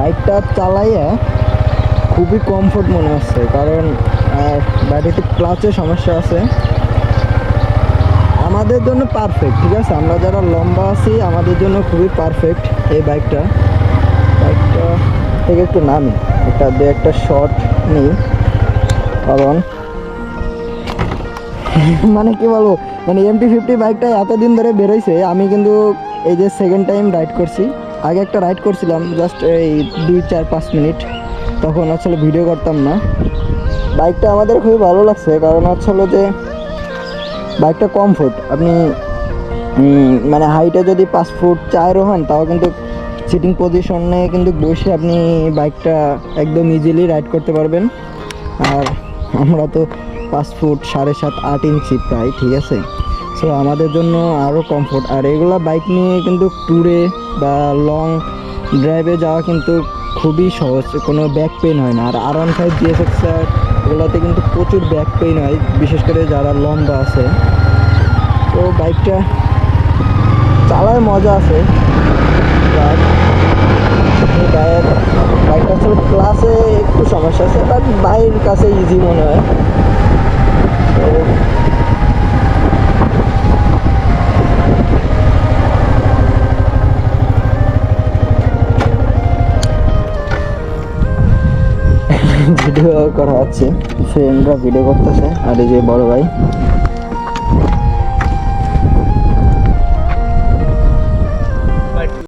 বাইকটা চালাইয়া খুবই কমফোর্ট মনে হচ্ছে, কারণ গাড়িতে ক্লাচে সমস্যা আছে। আমাদের জন্য পারফেক্ট, ঠিক আছে, আমরা যারা লম্বা আছি আমাদের জন্য খুবই পারফেক্ট এই বাইকটা থেকে একটু নামি একটা শর্ট নিই, কারণ মানে কি বলবো, মানে MT-50 বাইকটা এতদিন ধরে বেরোইছে, আমি কিন্তু এই যে সেকেন্ড টাইম রাইড করছি। আগে একটা রাইড করছিলাম জাস্ট এই 2-4-5 মিনিট, তখন আসলে ভিডিও করতাম না। বাইকটা আমাদের খুবই ভালো লাগছে, কারণ হলো যে বাইকটা কমফোর্ট। আপনি মানে হাইটে যদি 5 ফুট 4 হন, তাও কিন্তু সিটিং পজিশনে কিন্তু বসে আপনি বাইকটা একদম ইজিলি রাইড করতে পারবেন। আর আমরা তো 5 ফুট 7.5-8 ইঞ্চি প্রায়, ঠিক আছে। সো আমাদের জন্য আরও কমফোর্ট। আর এগুলা বাইক নিয়ে কিন্তু ট্যুরে বা লং ড্রাইভে যাওয়া কিন্তু খুবই সহজ, কোনো ব্যাক পেইন হয় না। আর R15 GSX-R এগুলোতে কিন্তু প্রচুর ব্যাক পেইন হয়, বিশেষ করে যারা লম্বা আছে। তো বাইকটা চালায় মজা আছে। বাইকটা আসলে ক্লাসে একটু সমস্যা আছে, বাট বাইরের কাছে ইজি মনে হয়। তো ভিডিও করা হচ্ছে, ফ্রেন্ডরা ভিডিও করতেছে, আর এই যে বড় ভাই